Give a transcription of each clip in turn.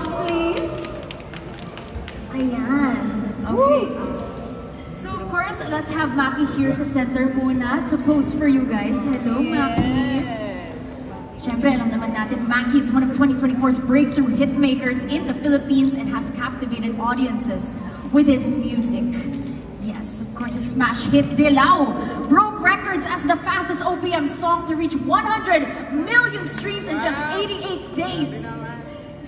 applause, please. Ayan. Okay. So of course, let's have Maki here sa center muna to pose for you guys. Hello, Maki. Siyempre, alam naman natin, Maki is one of 2024's breakthrough hitmakers in the Philippines and has captivated audiences with his music. Yes, of course, his smash hit Dilaw broke records as the fastest OPM song to reach 100 million streams in just 88 days.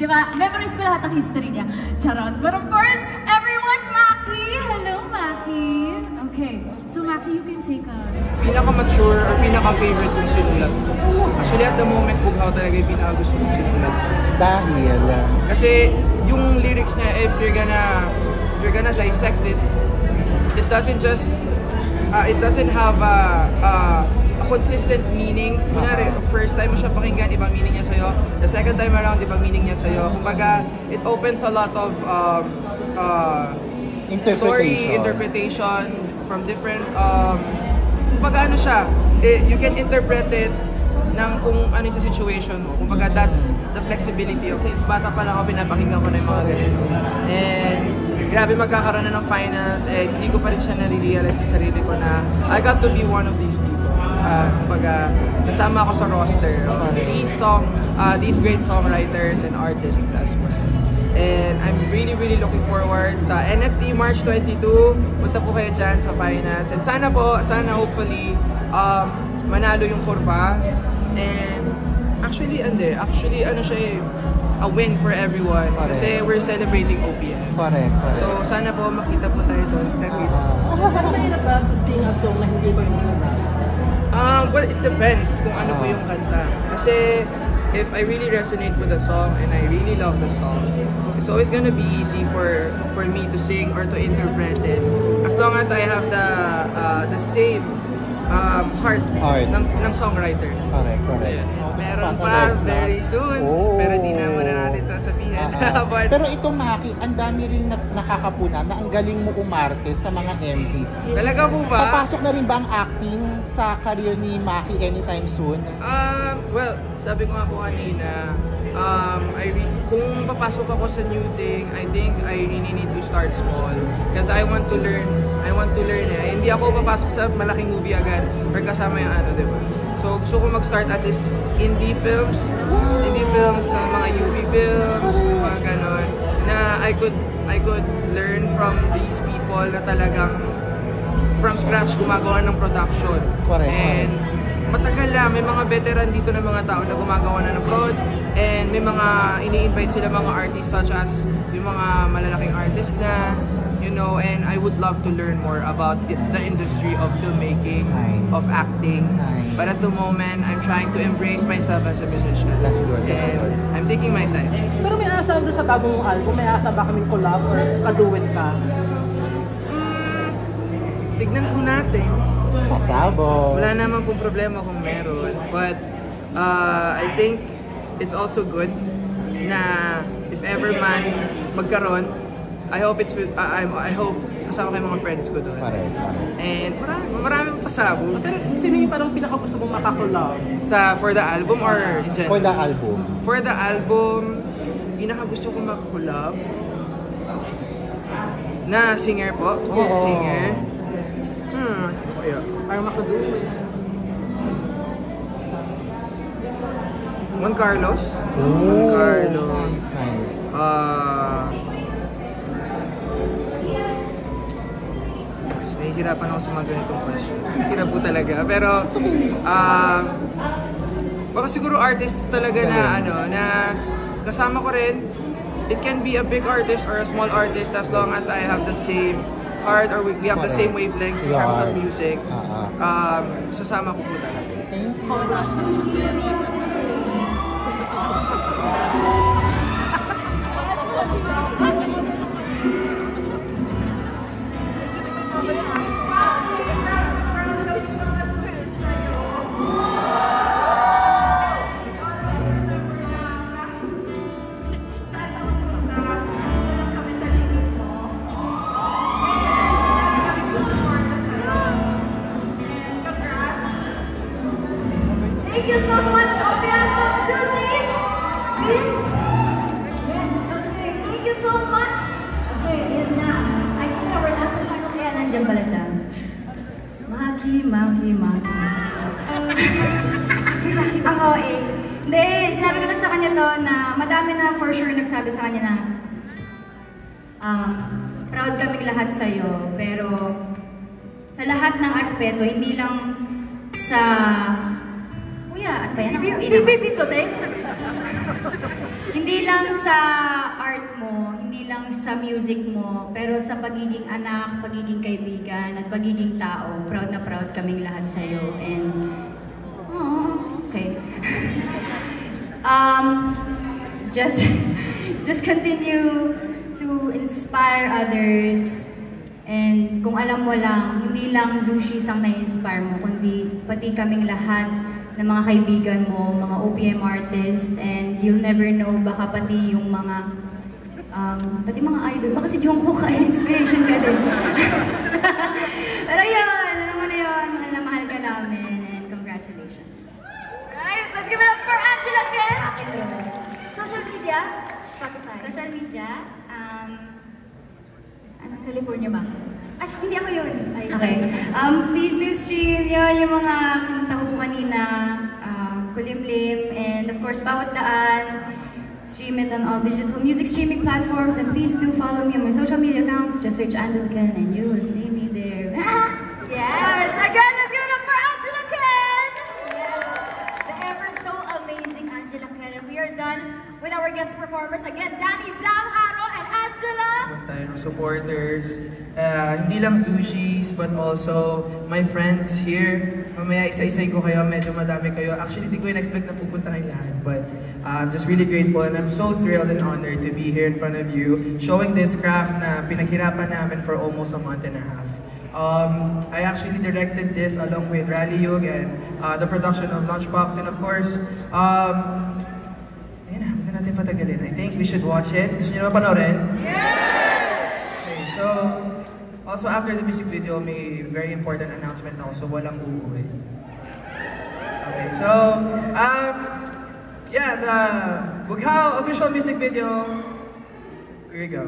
Diba? Memorize ko lahat ng history niya. Charot. But of course, everyone, Maki! Hello, Maki! Okay, so Maki, you can take us. Pinaka-mature or pinaka-favorite kong sinulat. Actually, at the moment, Bughaw talaga yung pinaka-gusto kong sinulat. Dahil? Kasi yung lyrics niya, if you're gonna dissect it, it doesn't just, it doesn't have a consistent meaning. Kunwari, first time mo siya pakinggan, ibang meaning niya sa'yo. The second time around, ibang meaning niya sa'yo. Kumbaga, it opens a lot of story, interpretation from different, kumbaga ano siya, you can interpret it ng kung ano yung situation mo. Kumbaga, that's the flexibility. Since bata pa lang ako, pinapakinggan ko na yung mga ganito. And grabe magkakaroon na ng finals, and hindi ko pa rin siya nare-realize sa sarili ko na I got to be one of these people. Kumbaga, nasama ako sa roster of these great songwriters and artists as well. And I'm really looking forward sa NFT March 22. Punta po kayo dyan sa finals. And sana hopefully manalo yung kurba. And actually ano siya a win for everyone. Kasi we're celebrating OPM. Correct. So sana po makita po tayo doon. Parang mahirap ba to sing a song na hindi ko yung sarap? Well, it depends kung ano po yung kanta. Kasi if I really resonate with the song and I really love the song, it's always gonna be easy for me to sing or to interpret it. As long as I have the same heart ng songwriter. Correct. Meron pa very soon, pero di naman na natin sasabihin. Pero ito, Maki, ang dami rin nakakapuna na ang galing mo umarte sa mga MV. Talaga po ba? Papasok na rin ba ang acting sa career ni Maki anytime soon? Well, sabi ko nga po kanina, kung papasok ako sa new thing, I think I really need to start small. Because I want to learn Hindi ako papasok sa malaking movie agad or kasama yung ano, diba? So gusto ko mag-start at least indie films sa mga UV films, mga ganon, na I could learn from these people na talagang from scratch gumagawa ng production. And matagal na, may mga veteran dito na mga tao na gumagawa na ng prod, and may mga ini-invite sila mga artists such as yung mga malalaking artists na, you know, and I would love to learn more about the industry of filmmaking, of acting. But at the moment, I'm trying to embrace myself as a musician. That's good. And I'm taking my time. Pero may asa doon sa bagong album, may asa ba kaming collab or ka-duet ka? Tignan po natin. Pasabog. Wala naman pong problema kung meron. But I think it's also good na if ever man magkaroon, I hope it's with, I hope kasama kayo mga friends ko doon. And maraming pasabog. Pero sino yung parang pinaka-gusto mong makakolab? For the album or in general? For the album. For the album, pinaka-gusto kong makakolab na singer po. Singer. Sino kaya? Parang makaduet. Juan Carlos. Nice. Nahihirapan ako sa mga ganitong question. Hirap po talaga. Pero, baka siguro artists talaga na kasama ko rin. It can be a big artist or a small artist as long as I have the same heart or we have the same wavelength in terms of music. Sasama ko po talaga. Thank you so much, Opian from Sushis. Yes, so much. Okay, yan na. I think our last and final Kaya nandiyan pala siya. Maki. Ang OA. Hindi, sinabi ko na sa kanya to na madami na for sure nagsabi sa kanya na proud kaming lahat sa'yo, pero sa lahat ng aspeto, hindi lang sa... Kuya, at ba yan? Baby to, te. Hindi lang sa art mo, hindi lang sa music mo, pero sa pagiging anak, pagiging kaibigan, at pagiging tao, proud na proud kaming lahat sa'yo. And, okay. Just continue to inspire others. And kung alam mo lang, hindi lang Zushis ang na-inspire mo, kundi pati kaming lahat ng mga kaibigan mo, mga OPM artists, and you'll never know, baka pati yung mga pati mga idol, baka si Jungkook ka, inspiration ka din. Pero yun, alam mo na yun, mahal ka namin, and congratulations. Right, let's give it up for Angela Ken. Akin rin. Social media, Spotify. Social media, California ba? ay, hindi ako yun. Ay, Okay. Please do stream yun, yung mga kinanta ko po kanina, Kulimlim, and of course, Bawat Daan. Stream it on all digital music streaming platforms, and please do follow me on my social media accounts. Just search Angela Ken, and you will see me there. Yes! Again, let's give it up for Angela Ken! Yes, the ever so amazing Angela Ken. And we are done with our guest performers. Again, Danny Zamharo and Angela. Tayo ng supporters. Hindi lang Zushis, but also my friends here. Mamaya isa-isay ko kayo, medyo madami kayo. Actually, di ko in-expect na pupunta kayo lahat. But I'm just really grateful and I'm so thrilled and honored to be here in front of you, showing this craft na pinaghirapan namin for almost a month and a half. I actually directed this along with Rally Yug and the production of Lunchbox, and of course, ayun na, huwag na natin patagalin. I think we should watch it. Gusto nyo na panoorin? Okay, so, also after the music video, may very important announcement ako, so walang uuwi. Okay, so, yeah, the Bughaw official music video, here we go.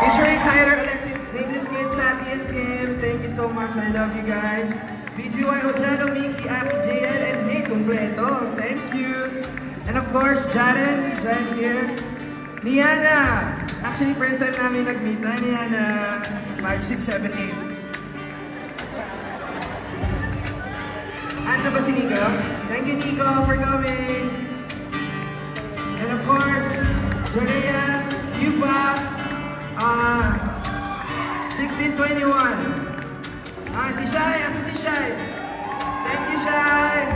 Featuring Tyler, Alexis, Nameless Kids, Natalie, and Kim. Thank you so much. I love you guys. BGY, Ojano, Miki, Aki, JL, and Nate Completo. Thank you. And of course, Jaren here. Niana. Actually, first time namin nag-meet na. Niana. 5, 6, 7, 8. Andiyan ba si Nico? Thank you, Nico, for coming. And of course, Joreas, Yupa, 1621. Si Shai, asa si Shai? Thank you, Shai.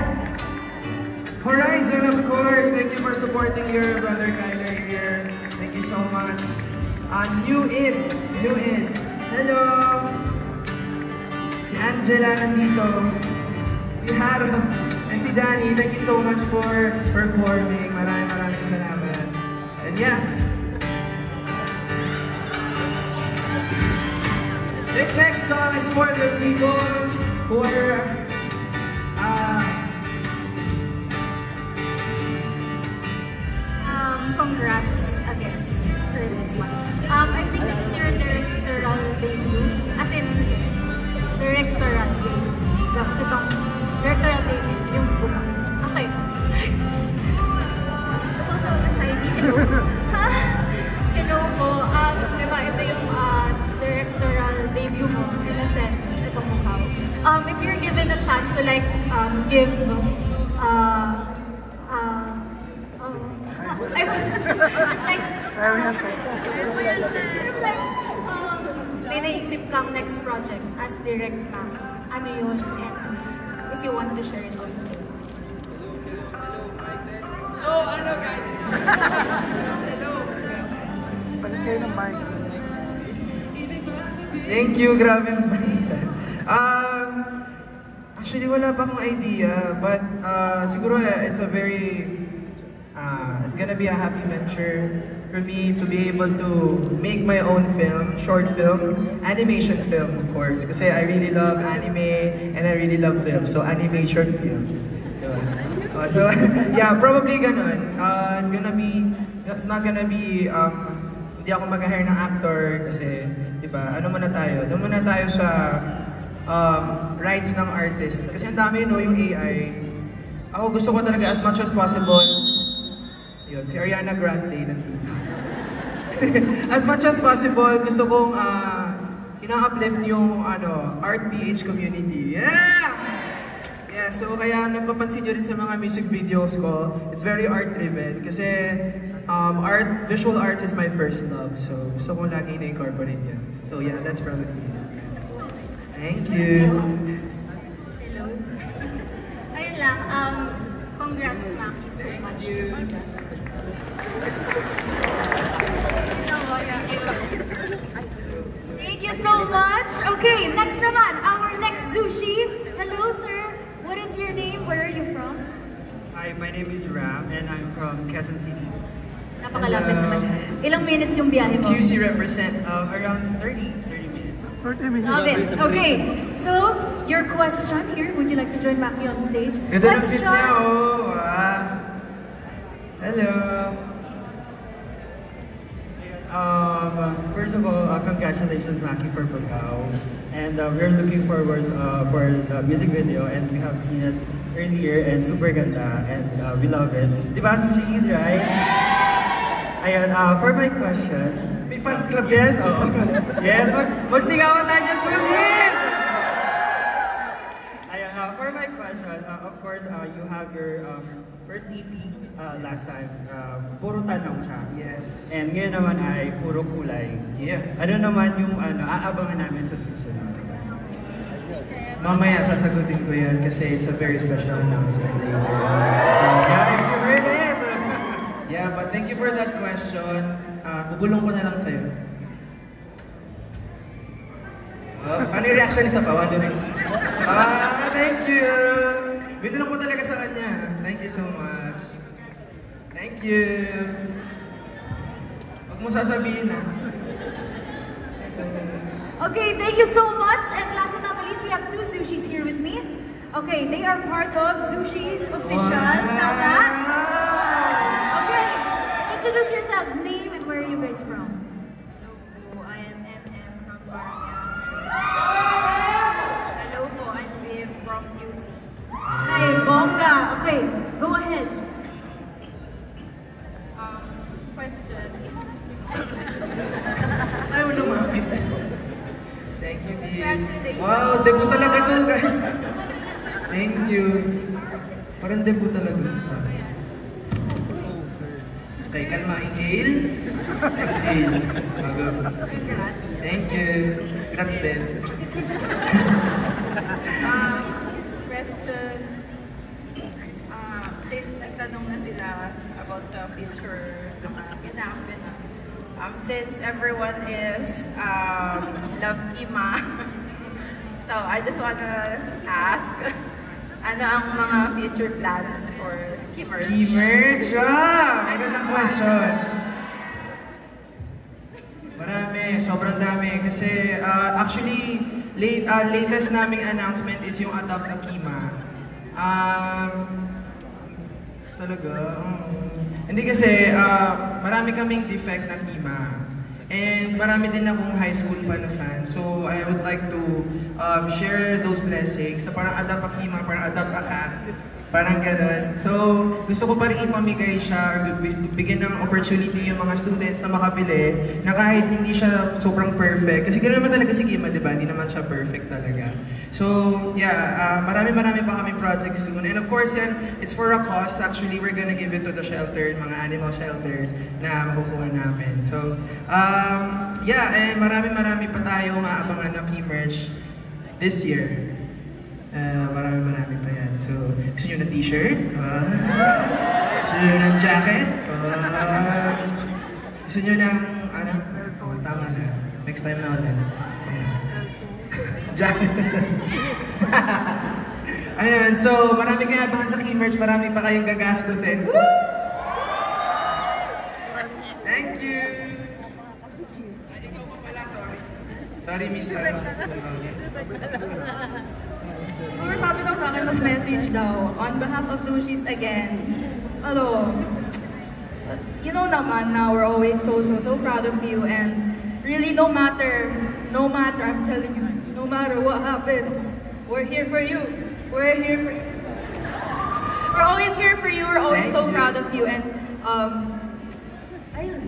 Horizon, of course. Thank you for supporting your brother Kyler here. Thank you so much. New In. Hello. Si Angela nandito. Si Haro. And si Danny, thank you so much for performing. Maraming salamat. And yeah. This next song is for the people who are Congrats again for this one. I think this is your directorial debut. As in, directorial debut. Itong directorial debut, yung book. Okay. Social anxiety, hello. Hello po. Diba, ito yung directorial debut mo, in a sense, itong Bughaw. If you're given a chance to like, give, may naisip kang next project as Direct Maki. Ano yun? And if you want to share it also to us. So, ano guys? Hello. Thank you, grabe. Actually, wala pa akong idea, but siguro it's a very it's gonna be a happy venture for me to be able to make my own film, short film, animation film, of course. Kasi I really love anime and I really love film, so anime short films. Diba? So, yeah, probably ganun. It's not gonna be, hindi ako mag-hire ng actor kasi, di ba, ano muna tayo? Doon muna tayo sa rights ng artists. Kasi ang dami, no, yung AI. Ako gusto ko talaga as much as possible. Yun, si Ariana Grande nandito. As much as possible, gusto kong ina-uplift yung Art PH community. Yeah! Yeah, so kaya napapansin nyo rin sa mga music videos ko, it's very art-driven. Kasi visual arts is my first love. So gusto kong lagi na-incorporate yan. So yeah, that's probably it. Thank you. Hello. Ayun lang, congrats Maki so much. Thank you so much. Okay, next naman, our next Zushi. Hello, sir. What is your name? Where are you from? Hi, my name is Ram and I'm from Quezon City. Napakalapit naman. Ilang minutes yung biyahe mo? QC represent. Around 30 minutes. Love it. Okay, so your question here. Would you like to join Maki on stage? Ganda ng fit niya, oh. Hello. First of all, congratulations Maki for Bugao. And we're looking forward for the music video and we have seen it earlier and super ganda and we love it. Diba Sushi is right? Ayun, for my question, May fans club. Yes, oh. Yes, magsigawan tayo dyan, Sushi! Ayun, for my question, of course, you have your first EP last time, puro tanong siya. Yes. And ngayon naman ay puro kulay. Yeah. Ano naman yung aabangan namin sa susunod? Mamaya sasagutin ko yan kasi it's a very special announcement later. Guys, you heard it! Yeah, but thank you for that question. Bubulong ko na lang sa'yo. Ano yung reaction isa pa? Wondering. Thank you! Binulong ko talaga sa kanya. Thank you so much. Thank you! Huwag mo sasabihin Okay, thank you so much. And last but not the least, we have two Zushis here with me. Okay, they are part of Zushi's official. Tama? Okay, introduce yourselves. Name and where are you guys from? Hello po, I am MM from Paranaque. Hello po, I'm Viv from QC. Hi, Bongga. Okay, go ahead. Question. Ayaw lumapit. Thank you, Bea. Congratulations. Wow, debut talaga to, guys. Thank you. Parang debut talaga. Okay, kalma. Inhale. Exhale. Congrats. Thank you. Congrats din. Question. Since nagtanong na sila about sa future ginamit since everyone is love Kima, so I just wanna ask, ano ang mga future plans for Kimerch? Kimerch! Magandang question. Marami, sobrang dami. Kasi actually, latest naming announcement is yung Adopt a Kima. Talaga? Hindi kasi, marami kaming defect na Kima. And marami din akong high school pa na fan. So I would like to share those blessings na parang adopt a Kima, parang adopt a cat. Parang ganun. So gusto ko pa rin ipamigay siya or bigyan ng opportunity yung mga students na makabili na kahit hindi siya sobrang perfect. Kasi ganoon naman talaga si Kima, di ba? Hindi naman siya perfect talaga. So yeah, marami pa kami projects soon. And of course yan, it's for a cause. Actually, we're gonna give it to the shelter, mga animal shelters na makukuha namin. So yeah, and marami pa tayo maabangan na Kimerch this year. Marami pa yan. So, gusto nyo ng t-shirt? Gusto nyo ng jacket? Gusto nyo ng, ano? Oh, tama na. Next time na ulit. Ayan. Jacket. Ayan, so marami kayo abangan sa Kimerch, marami pa kayong gagastusin. Woo! Thank you! Sorry, miss. Or sabi daw sa akin, mag-message daw, on behalf of Sushis again. Hello. You know naman na we're always so proud of you, and really no matter, I'm telling you, no matter what happens, we're here for you. We're here for you. We're always here for you. We're always so proud of you, and ayun.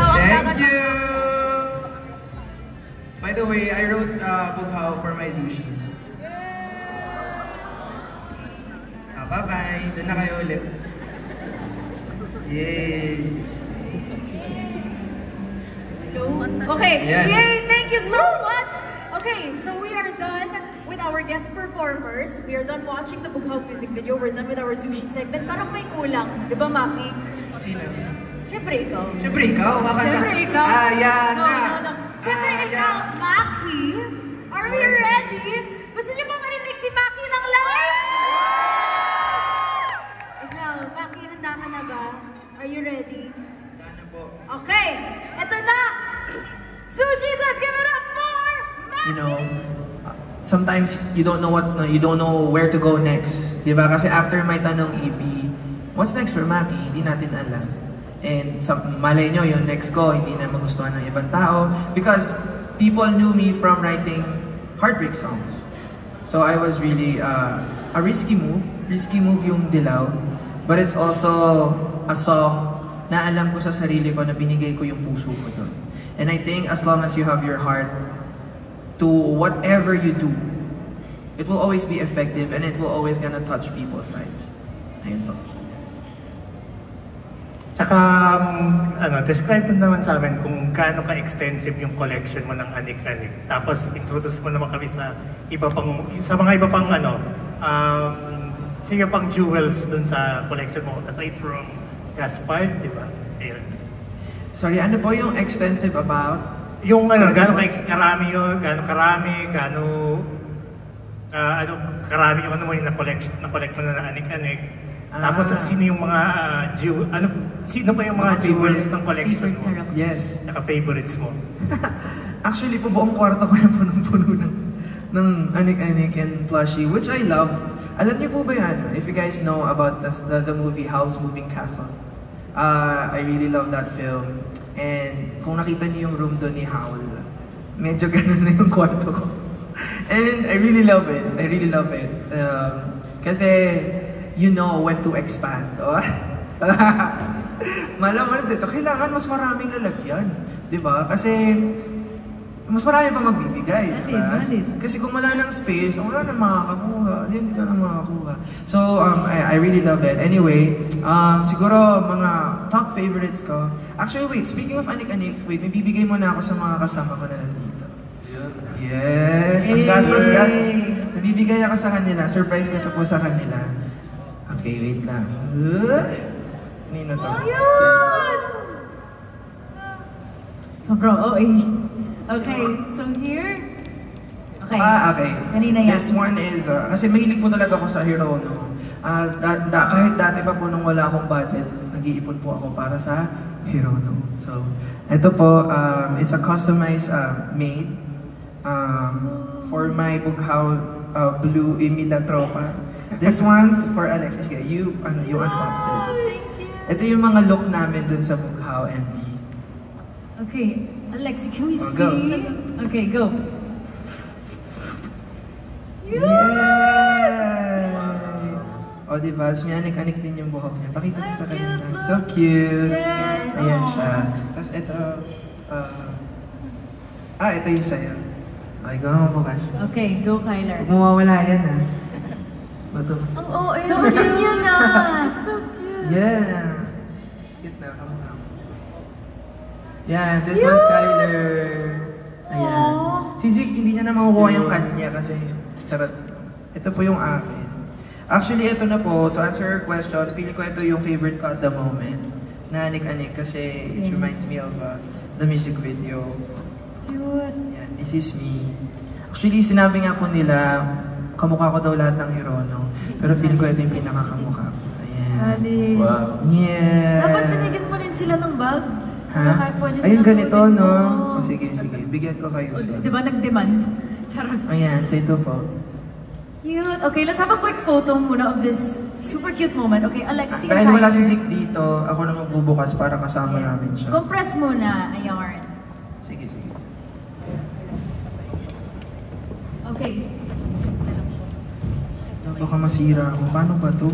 Thank you! By the way, I wrote Bughaw for my Sushis. Bye-bye! Doon na kayo ulit. Yay! Okay, Yes. yay! Thank you so much! Okay, so we are done with our guest performers. We are done watching the Bughaw music video. We're done with our Sushi segment. Parang may kulang. Di ba, Maki? Sino? Siyempre ikaw. Siyempre ikaw? Kakanta. Siyempre ikaw. Ayan na. No. Siyempre ikaw, Maki. Are we ready? Gusto niyo ba marinig si Maki ng live? Ikaw, Maki, handa ka na ba? Are you ready? Handa na po. Okay, eto na! Sushi, let's give it up for Maki! You know, sometimes you don't know where to go next. Diba? Kasi after may tanong EP, what's next for Maki? Hindi natin alam. And malay nyo, yung next ko, hindi na magustuhan ng ibang tao. Because people knew me from writing heartbreak songs. So I was really a risky move. Risky move yung Dilaw. But it's also a song na alam ko sa sarili ko na binigay ko yung puso ko doon. And I think as long as you have your heart to whatever you do, it will always be effective and it will always gonna touch people's lives. Ayun po. Tsaka, describe mo naman sa amin kung gaano ka-extensive yung collection mo ng anik-anik. Tapos, introduce mo naman kami sa mga iba pang sige pang jewels dun sa collection mo, aside from Gaspard, di ba? Ayun. Sorry, ano po yung extensive about? Yung gaano karami yung mo yung na-collect mo na ng anik-anik. Tapos sino yung mga sino pa yung mga jewels ng collection mo? Yes. Naka favorites mo. Actually po buong kwarto ko na punong-puno ng anik-anik and plushie, which I love. Alam niyo po ba yan? If you guys know about the movie Howl's Moving Castle. I really love that film. And kung nakita niyo yung room doon ni Howl, medyo ganun na yung kwarto ko. And I really love it. Kasi you know when to expand. Oh? Malaman dito, kailangan mas maraming lalagyan. Diba? Kasi mas marami pa magbibigay. Diba? Kasi kung wala ng space, wala na makakakuha. Hindi ka na makakakuha. So, I really love it. Anyway, siguro mga top favorites ko. Actually, wait, speaking of anik-aniks, wait, may bibigay muna ako sa mga kasama ko na nandito. Yes! Ang gastos. Nabibigay ako sa kanila. Surprise ko ito po sa kanila. Okay, wait lang. Nino to? Sobrang OA. Okay, so here. Okay. Okay. Kanina yan. This one is, kasi mahilig po talaga ako sa Hirono. Kahit dati pa po nung wala akong budget, nag-iipon po ako para sa Hirono. So, ito po, it's a customized made for my Bughaw Blue Emila Tropa. This one's for Alexis. You unbox it. Thank you. Ito yung mga look namin dun sa Bughaw MV. Okay, Alexi, can we see? Go. Okay, go. Yay! O, diba? May anik-anik din yung buhok niya. Pakita ko sa kanila. So cute! Yes! Ayan siya. Tapos ito, ito yung sayo. Okay, go mo bukas. Okay, go, Kyler. Huwag mawawala yan, ha? Bato. Ang OA. So cute yun na! It's so cute! Yeah! Cute na, kamukha. Yeah, this one's Kyler. Ayan. Si Zeke, hindi niya na makukuha yung kanya kasi charot. Ito po yung akin. Actually, ito na po, to answer your question, feeling ko ito yung favorite ko at the moment. Na anik-anik kasi it reminds me of the music video. Cute. Ayan, this is me. Actually, sinabi nga po nila, kamukha ko daw lahat ng Hirono. Pero feeling ko ito yung pinakakamukha ko. Ayan. Wow. Yeah. Dapat binigyan mo rin sila ng bag. Ha? Ayun, ganito, no? O, sige. Bigyan ko kayo. Di ba nag-demand? Charot. Ayan, so ito po. Cute. Okay, let's have a quick photo muna of this super cute moment. Okay, Alexi. Dahil wala si Zik dito, ako na magbubukas para kasama namin siya. Compress muna. Ayan. Sige, sige. Okay. Baka masira ako. Paano ba to?